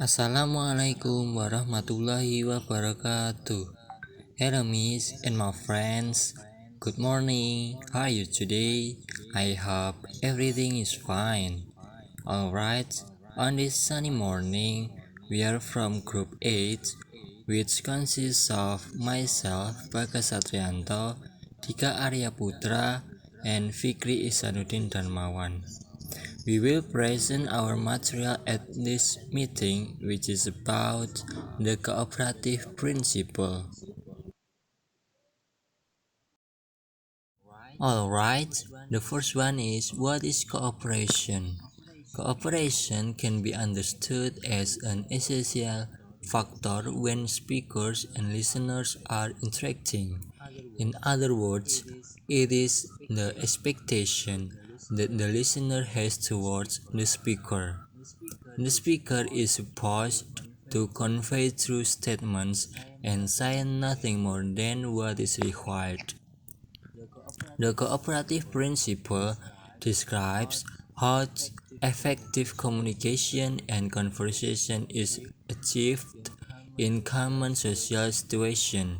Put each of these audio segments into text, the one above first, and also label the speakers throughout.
Speaker 1: Assalamualaikum warahmatullahi wabarakatuh. Hello Miss and my friends. Good morning. How are you today? I hope everything is fine. Alright, on this sunny morning, we are from Group 8, which consists of myself, Bagas Satrianto, Dika Arya Putra, and Fikri Isanuddin Darmawan. We will present our material at this meeting, which is about the cooperative principle. Alright, the first one is, what is cooperation? Cooperation can be understood as an essential factor when speakers and listeners are interacting. In other words, it is the expectation that the listener has towards the speaker. The speaker is supposed to convey true statements and say nothing more than what is required. The cooperative principle describes how effective communication and conversation is achieved in common social situations.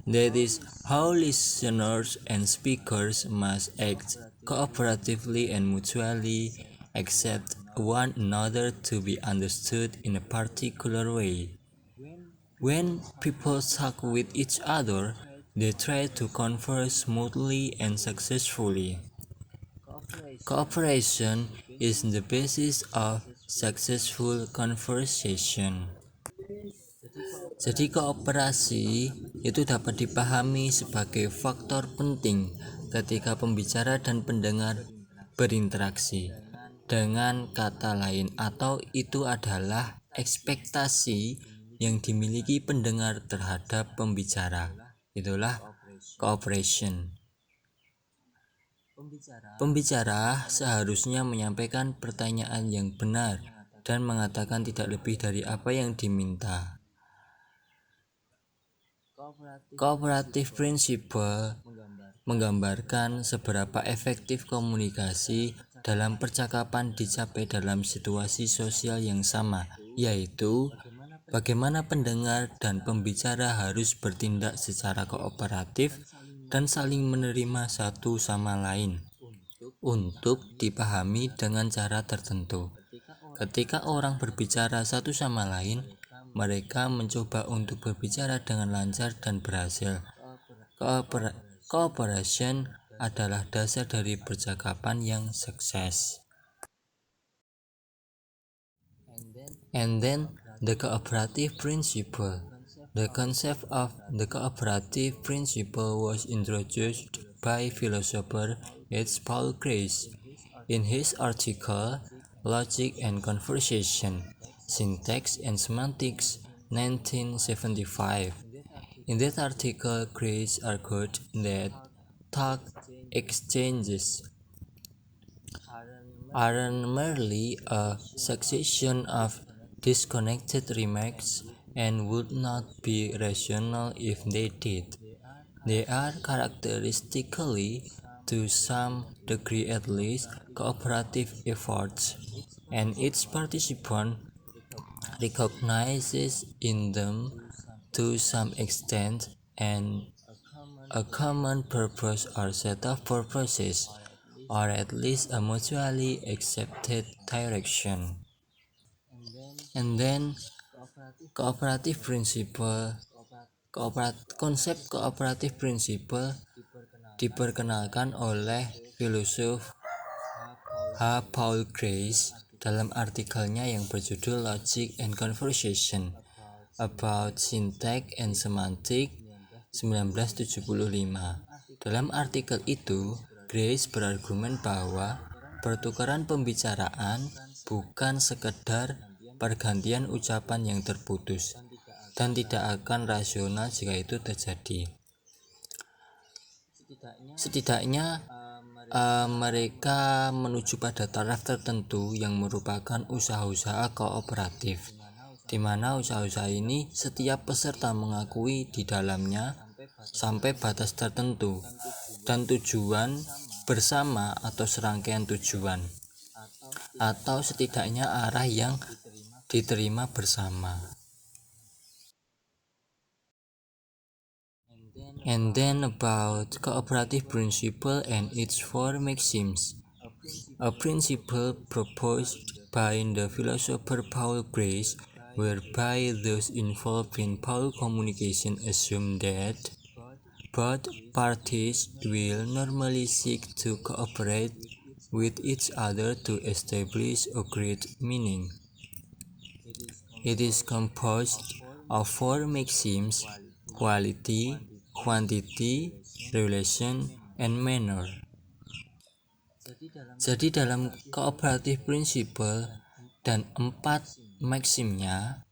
Speaker 1: That is how listeners and speakers must act cooperatively and mutually accept one another to be understood in a particular way. When people talk with each other, they try to converse smoothly and successfully. Cooperation is the basis of successful conversation. Jadi kooperasi itu dapat dipahami sebagai faktor penting ketika pembicara dan pendengar berinteraksi. Dengan kata lain, atau itu adalah ekspektasi yang dimiliki pendengar terhadap pembicara. Itulah cooperation. Pembicara seharusnya menyampaikan pertanyaan yang benar dan mengatakan tidak lebih dari apa yang diminta. Cooperative principle menggambarkan seberapa efektif komunikasi dalam percakapan dicapai dalam situasi sosial yang sama, yaitu bagaimana pendengar dan pembicara harus bertindak secara kooperatif dan saling menerima satu sama lain untuk dipahami dengan cara tertentu. Ketika orang berbicara satu sama lain, mereka mencoba untuk berbicara dengan lancar dan berhasil. Cooperation adalah dasar dari percakapan yang sukses. And then the cooperative principle. The concept of the cooperative principle was introduced by philosopher H. Paul Grace in his article Logic and Conversation, Syntax and Semantics, 1975. In that article, Grace argued that thought exchanges aren't merely a succession of disconnected remarks and would not be rational if they did. They are characteristically, to some degree at least, cooperative efforts, and each participant recognizes in them, to some extent, a common purpose or set of purposes, or at least a mutually accepted direction. And then konsep cooperative principle diperkenalkan oleh filosof H. Paul Grace dalam artikelnya yang berjudul Logic and Conversation about Syntax and Semantics 1975. Dalam artikel itu, Grace berargumen bahwa pertukaran pembicaraan bukan sekedar pergantian ucapan yang terputus dan tidak akan rasional jika itu terjadi. Setidaknya mereka menuju pada taraf tertentu yang merupakan usaha-usaha kooperatif, di mana usaha-usaha ini setiap peserta mengakui di dalamnya sampai batas tertentu dan tujuan bersama atau serangkaian tujuan, atau setidaknya arah yang diterima bersama. And then about cooperative principle and its four maxims. A principle proposed by the philosopher Paul Grace, whereby those involved in Paul communication assume that both parties will normally seek to cooperate with each other to establish agreed meaning. It is composed of four maxims: quality, quantity, relation, and manner. Jadi dalam cooperative principle dan 4 maksimnya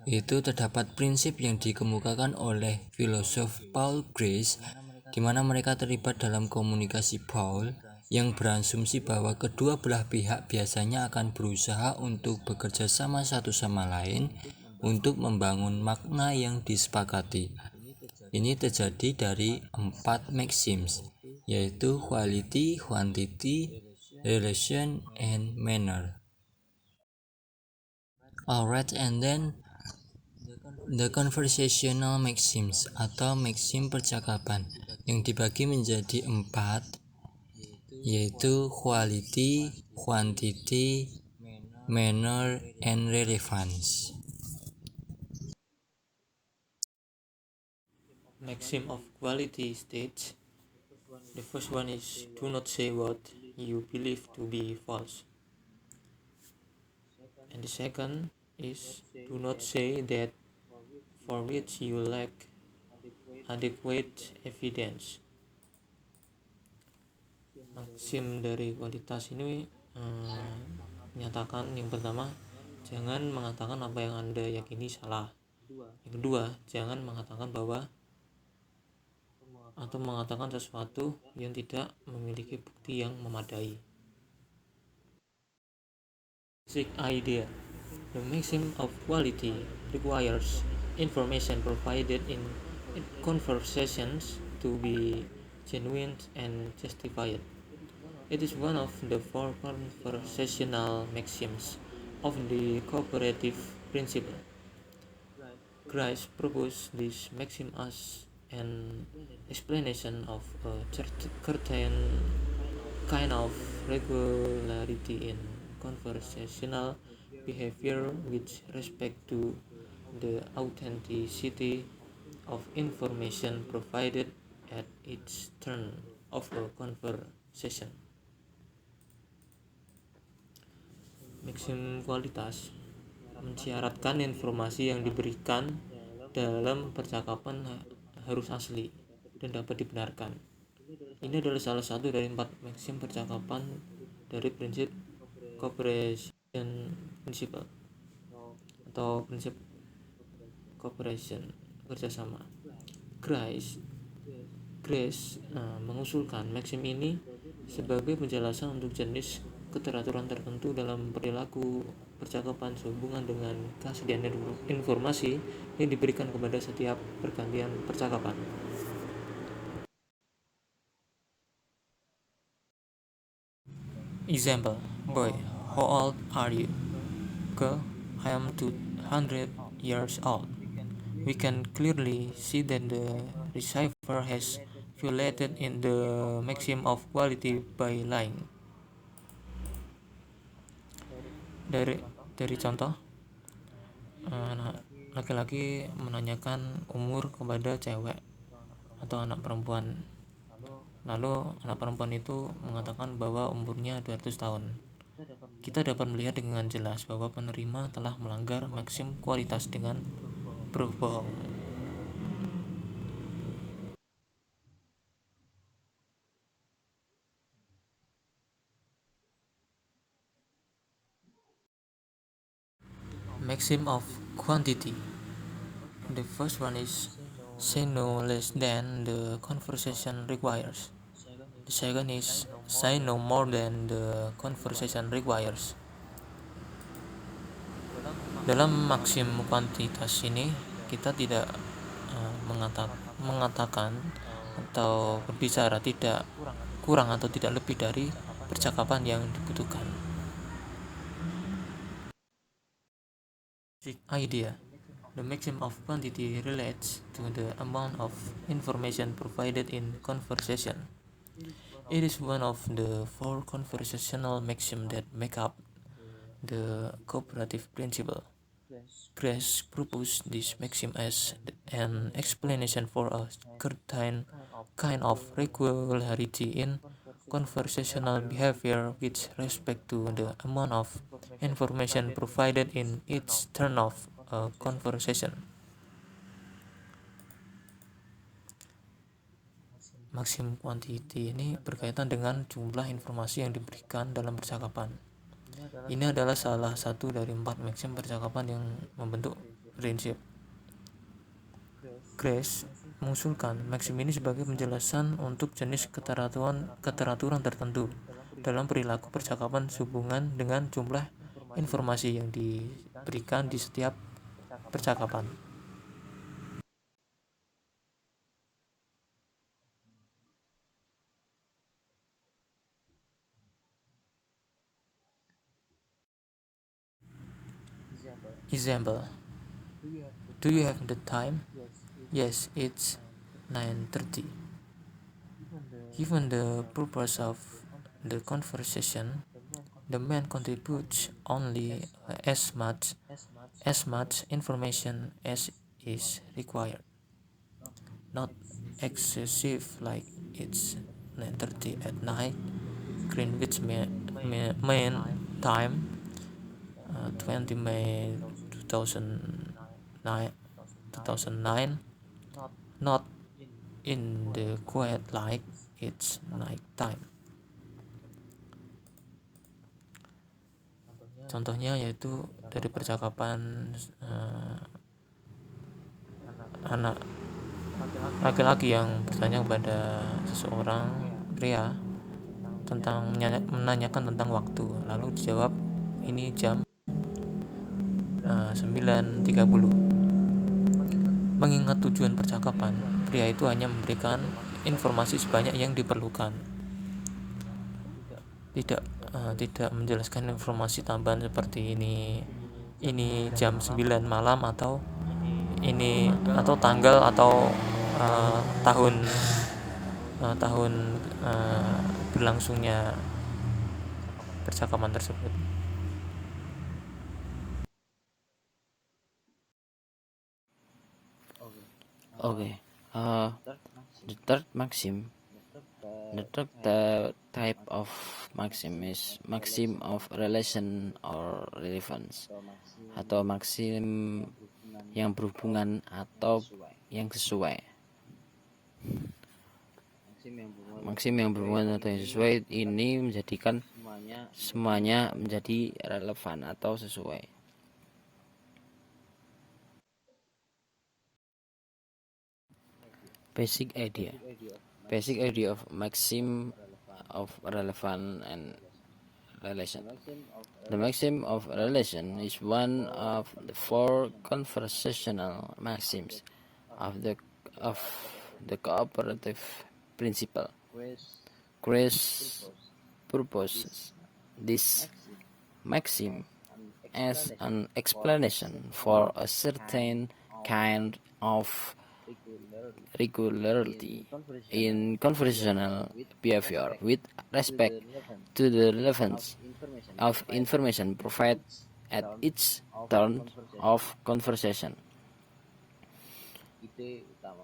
Speaker 1: itu terdapat prinsip yang dikemukakan oleh filosof Paul Grace, di mana mereka terlibat dalam komunikasi Paul yang berasumsi bahwa kedua belah pihak biasanya akan berusaha untuk bekerja sama satu sama lain untuk membangun makna yang disepakati. Ini terjadi dari 4 maxims, yaitu quality, quantity, relation, and manner. Alright, and then the conversational maxims atau maksim percakapan yang dibagi menjadi 4, yaitu quality, quantity, manner, and relevance.
Speaker 2: Maxim of quality states, the first one is, do not say what you believe to be false. And the second is, do not say that for which you lack adequate evidence. Maksim dari kualitas ini menyatakan, yang pertama, jangan mengatakan apa yang Anda yakini salah. Yang kedua, jangan mengatakan bahwa atau mengatakan sesuatu yang tidak memiliki bukti yang memadai. Basic idea. The maxim of quality requires information provided in conversations to be genuine and justified. It is one of the 4 conversational maxims of the cooperative principle. Grace proposed this maxim as an explanation of a certain kind of regularity in conversational behavior with respect to the authenticity of information provided at each turn of a conversation. Maksim kualitas mensyaratkan informasi yang diberikan dalam percakapan harus asli dan dapat dibenarkan. Ini adalah salah satu dari 4 maksim percakapan dari prinsip cooperation principle atau prinsip cooperation, kerjasama. Grace mengusulkan maksim ini sebagai penjelasan untuk jenis keteraturan tertentu dalam perilaku percakapan sehubungan dengan kesediaan informasi yang diberikan kepada setiap pergantian percakapan. Example: boy, how old are you? Girl, I am 200 years old. We can clearly see that the receiver has violated in the maxim of quality by lying. Dari contoh, laki-laki menanyakan umur kepada cewek atau anak perempuan. Lalu anak perempuan itu mengatakan bahwa umurnya 200 tahun. Kita dapat melihat dengan jelas bahwa penerima telah melanggar maksim kualitas dengan berbohong. Maxim of quantity. The first one is, say no less than the conversation requires. The second is, say no more than the conversation requires. Dalam maksim kuantitas ini kita tidak mengatakan atau berbicara tidak kurang atau tidak lebih dari percakapan yang dibutuhkan. idea. The maxim of quantity relates to the amount of information provided in conversation. It is one of the four conversational maxims that make up the cooperative principle. Grace proposed this maxim as an explanation for a certain kind of regularity in conversational behavior with respect to the amount of information provided in each turn of a conversation. Maksim quantity ini berkaitan dengan jumlah informasi yang diberikan dalam percakapan. Ini adalah salah satu dari 4 maksim percakapan yang membentuk prinsip. Grace mengusulkan maksim ini sebagai penjelasan untuk jenis keteraturan tertentu dalam perilaku percakapan sehubungan dengan jumlah informasi yang diberikan di setiap percakapan. Example: do you have the time? Yes, it's 9:30. Given the purpose of the conversation, the man contributes only as much information as is required, not excessive like it's 9:30 at night, Greenwich Mean Time, 20 May 2009, not in the quiet like it's night time. Contohnya yaitu dari percakapan anak laki-laki yang bertanya kepada seseorang pria tentang menanyakan tentang waktu, lalu dijawab ini jam 9.30. Mengingat tujuan percakapan, pria itu hanya memberikan informasi sebanyak yang diperlukan, tidak menjelaskan informasi tambahan seperti ini jam 9 malam atau ini atau tanggal atau tahun berlangsungnya percakapan tersebut.
Speaker 3: Okay. The third maxim, the third type of maxim is maxim of relation or relevance, atau maxim yang berhubungan atau yang sesuai. Maxim yang berhubungan atau yang sesuai ini menjadikan semuanya menjadi relevan atau sesuai. Basic idea of maxim of relevance and relation. The maxim of relation is one of the four conversational maxims of the cooperative principle. Grace proposes this maxim as an explanation for a certain kind of regularity in conversational behavior with respect to the relevance of information provided at each turn of conversation.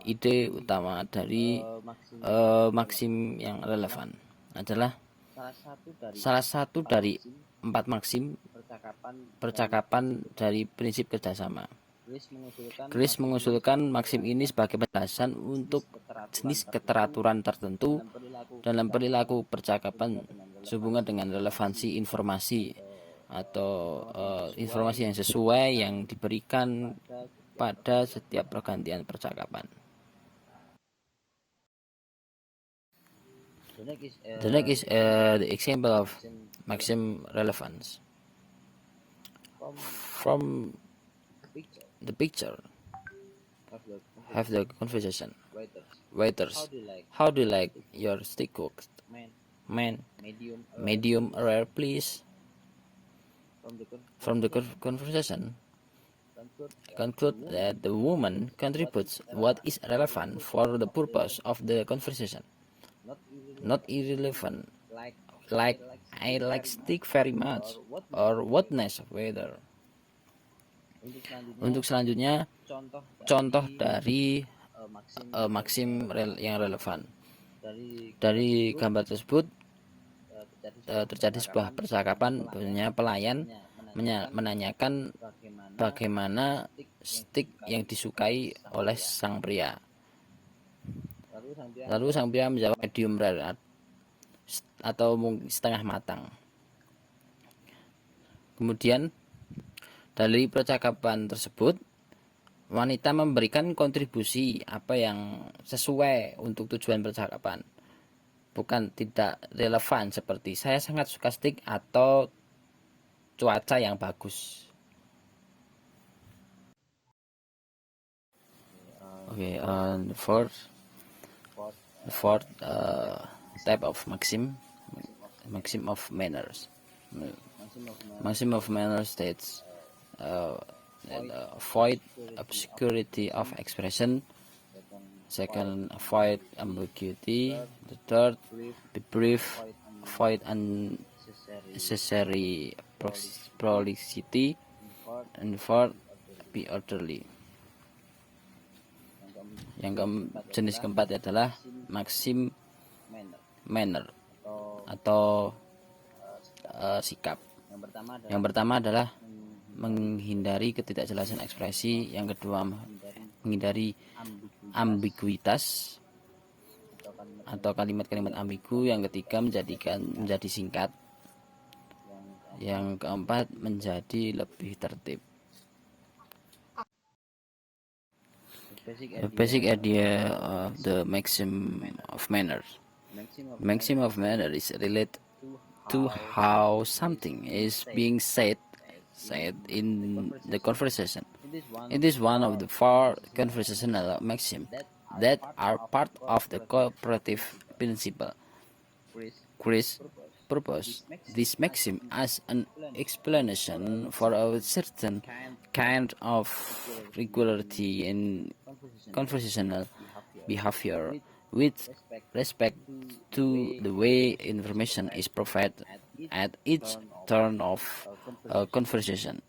Speaker 3: Ide utama dari maksim yang relevan adalah salah satu dari 4 maksim percakapan dari prinsip kerjasama. Grace mengusulkan maksim ini sebagai penjelasan untuk jenis keteraturan tertentu dalam perilaku percakapan sehubungan dengan relevansi informasi atau informasi yang sesuai yang diberikan pada setiap pergantian percakapan. The next is the example of maxim relevance. From the picture, have the conversation. Waiters, how do you like your steak cooked? Man, medium rare please. From the conversation, conclude that the woman contributes what is relevant for the purpose of the conversation, not irrelevant, like I like steak very much, or what nice weather. Untuk selanjutnya, contoh dari maksim yang relevan. Dari gambar tersebut terjadi sebuah percakapan, bahwasanya pelayan menanyakan bagaimana steak yang disukai oleh sang pria. Lalu sang pria menjawab medium rare atau mungkin setengah matang. Kemudian dari percakapan tersebut, wanita memberikan kontribusi apa yang sesuai untuk tujuan percakapan, bukan tidak relevan seperti saya sangat suka steak atau cuaca yang bagus. Okay, the fourth type of maxim of manners. Maxim of manners states avoid obscurity of expression. Second, avoid ambiguity. The third, be brief, avoid unnecessary prolixity. And fourth, be orderly. Jenis keempat adalah maxim manner atau sikap. Yang pertama adalah menghindari ketidakjelasan ekspresi. Yang kedua, menghindari ambiguitas atau kalimat-kalimat ambigu. Yang ketiga, menjadi singkat. Yang keempat, menjadi lebih tertib. The basic idea of the maxim of manners. Maxim of manners is related to how something is being said in the conversation. It is one of the 4 conversational maxims that are part of the cooperative principle. Chris proposed this maxim as an explanation for a certain kind of regularity in conversational behavior with respect to the way information is provided at each turn of a conversation.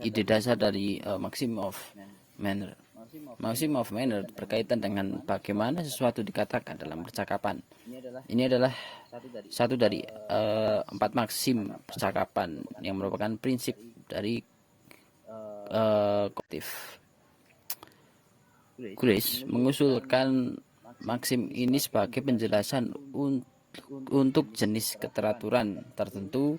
Speaker 3: Ide dasar dari maxim of manner. Maxim of manner berkaitan dengan bagaimana sesuatu dikatakan dalam percakapan. Ini adalah satu dari 4 maksim percakapan yang merupakan prinsip dari kooperatif. Grace mengusulkan maksim ini sebagai penjelasan untuk jenis keteraturan tertentu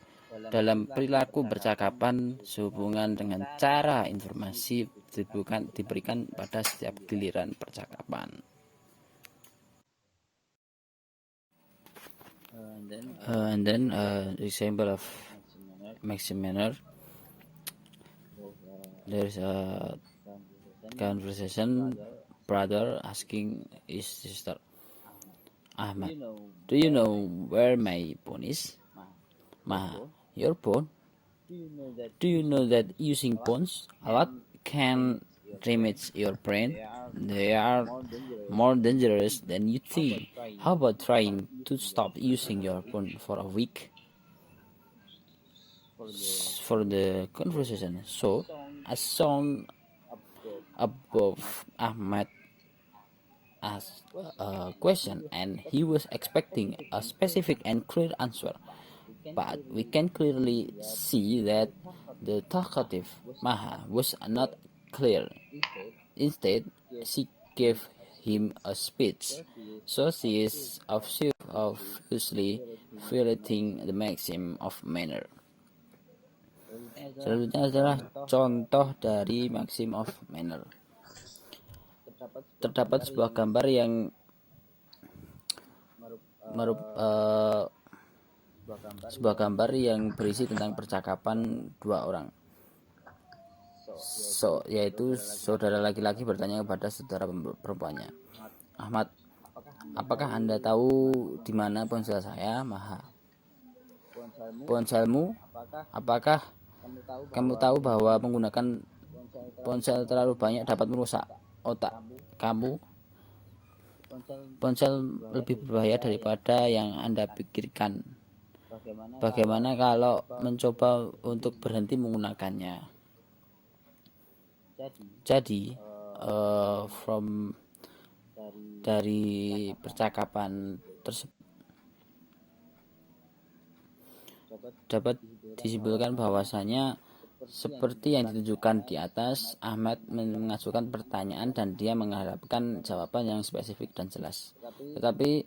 Speaker 3: dalam perilaku percakapan sehubungan dengan cara informasi diberikan pada setiap giliran percakapan. And then example of maxim manner. There's a conversation, brother asking his sister, Ahmad, do you know where my phone is? Maha, your phone? Do you know that using phones a lot can damage your brain? They are more dangerous than you think. How about trying to stop using your phone for a week? For the conversation, so as shown above, Ahmad asked a question and he was expecting a specific and clear answer, but we can clearly see that the talkative Maha was not clear. Instead, she gave him a speech, so she is obviously violating the maxim of manner. Selanjutnya adalah contoh dari maxim of manner. Terdapat sebuah gambar yang berisi tentang percakapan 2 orang. Yaitu saudara laki-laki bertanya kepada saudara perempuannya, Ahmad, apakah Anda tahu di mana ponsel saya? Maha, ponselmu? Apakah Kamu tahu bahwa menggunakan ponsel terlalu banyak dapat merusak otak kamu. Ponsel lebih berbahaya daripada yang Anda pikirkan. Bagaimana kalau mencoba untuk berhenti menggunakannya? Jadi, dari percakapan tersebut dapat disimpulkan bahwasanya seperti yang ditunjukkan di atas, Ahmad mengajukan pertanyaan dan dia mengharapkan jawaban yang spesifik dan jelas. Tetapi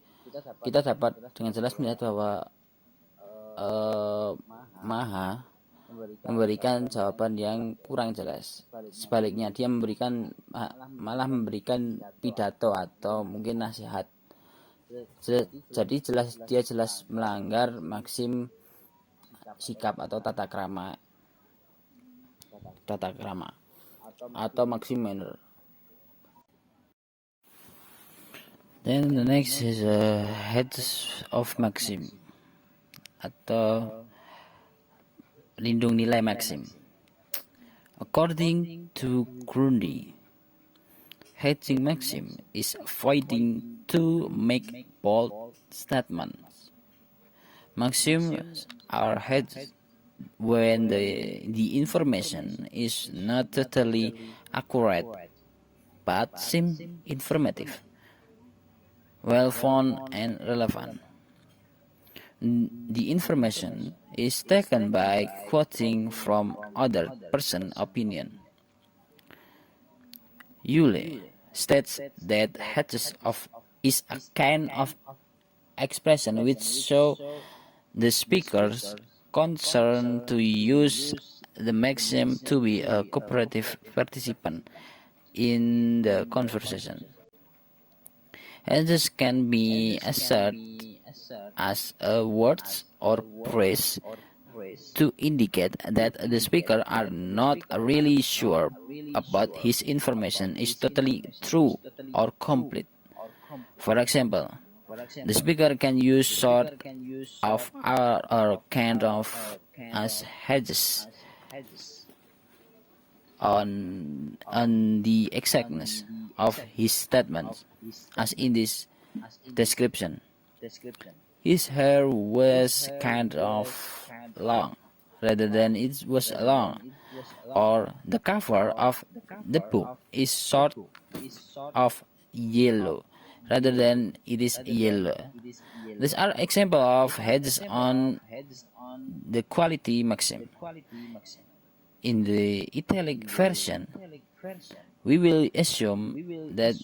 Speaker 3: kita dapat dengan jelas melihat bahwa Maha memberikan jawaban yang kurang jelas. Sebaliknya, dia malah memberikan pidato atau mungkin nasihat. Jadi dia jelas melanggar maksim sikap atau tata krama atau maksim manner. Then the next is heads of maxim atau lindung nilai maxim. According to Grundy, hedging maxim is avoiding to make bold statements. Maxims are hedged when the information is not totally accurate but seems informative, well-founded and relevant. The information is taken by quoting from other person's opinion. Yule states that hedges is a kind of expression which show the speaker's concern to use the maxim to be a cooperative participant in the conversation. Hedges can be asserted as words or phrase to indicate that the speaker are not really sure about his information is totally true or complete. For example, the speaker can use sort of or kind of as hedges on the exactness of his statements, as in this description. His hair was kind of long rather than it was long, or the cover of the book is sort of yellow rather than it is yellow. These are examples of hedges on the quality maxim. In the italic version, we will assume that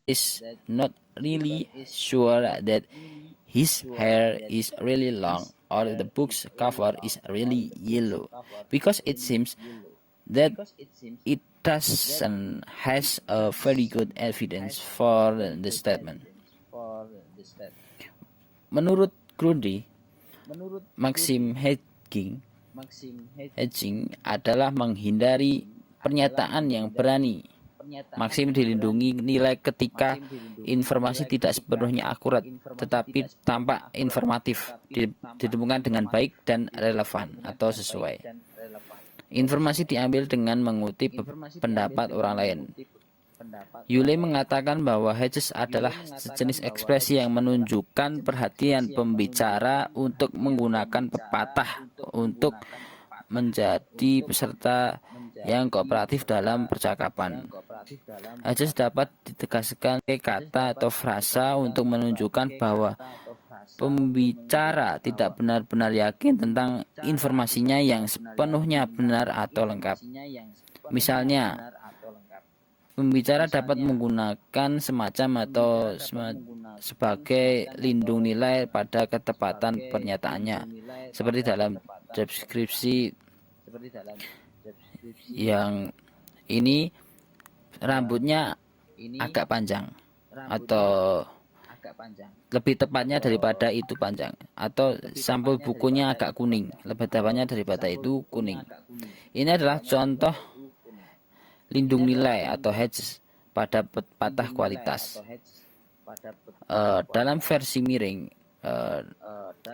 Speaker 3: is not really sure that his hair is really long or the book's cover is really yellow, because it seems that it doesn't has a very good evidence for the statement. Menurut Grundy, maksim hedging adalah menghindari pernyataan yang berani. Maksim dilindungi nilai ketika informasi tidak sepenuhnya akurat, tetapi tampak informatif, ditemukan dengan baik dan relevan atau sesuai. Informasi diambil dengan mengutip pendapat orang lain. Yule mengatakan bahwa hedges adalah sejenis ekspresi yang menunjukkan perhatian pembicara untuk menggunakan pepatah untuk menjadi peserta yang kooperatif dalam percakapan. Hedges dapat ditegaskan ke kata atau frasa untuk menunjukkan bahwa pembicara tidak benar-benar yakin tentang informasinya yang sepenuhnya benar atau lengkap. Misalnya, pembicara dapat menggunakan semacam atau sebagai lindung nilai pada ketepatan pernyataannya, seperti dalam deskripsi yang ini rambutnya agak panjang, atau lebih tepatnya daripada itu panjang, atau sampul bukunya agak kuning, lebih tepatnya daripada itu kuning. Ini adalah contoh lindung nilai atau hedges pada pepatah kualitas. Dalam versi miring,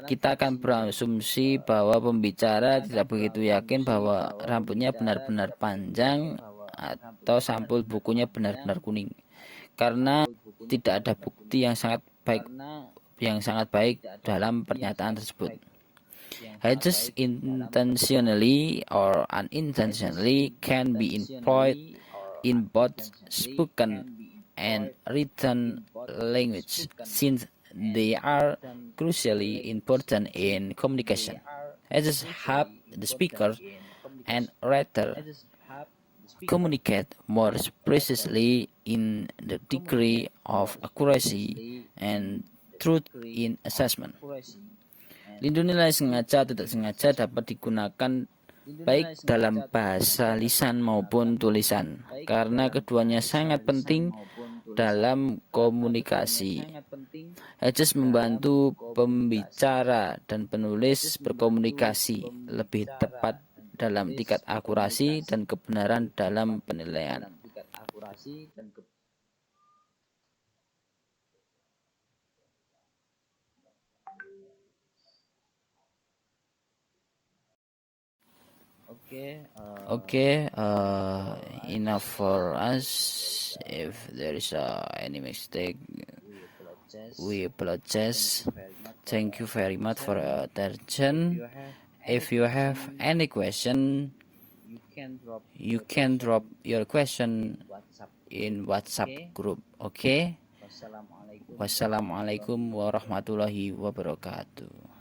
Speaker 3: kita akan berasumsi bahwa pembicara tidak begitu yakin bahwa rambutnya benar-benar panjang atau sampul bukunya benar-benar kuning, karena tidak ada bukti yang sangat baik dalam pernyataan tersebut. Hedges intentionally or unintentionally can be employed in both spoken and written language, since they are crucially important in communication. Hedges help the speaker and writer communicate more precisely in the degree of accuracy and truth in assessment. Lindung nilai sengaja atau tidak sengaja dapat digunakan baik dalam bahasa lisan maupun tulisan, karena keduanya sangat penting dalam komunikasi. Hedges membantu pembicara dan penulis berkomunikasi lebih tepat dalam tingkat akurasi dan kebenaran dalam penilaian. Okay, enough for us. If there is any mistake, we apologize. Thank you very much for your attention. If you have any question, you can drop your question in WhatsApp group. Okay. Wassalamualaikum warahmatullahi wabarakatuh.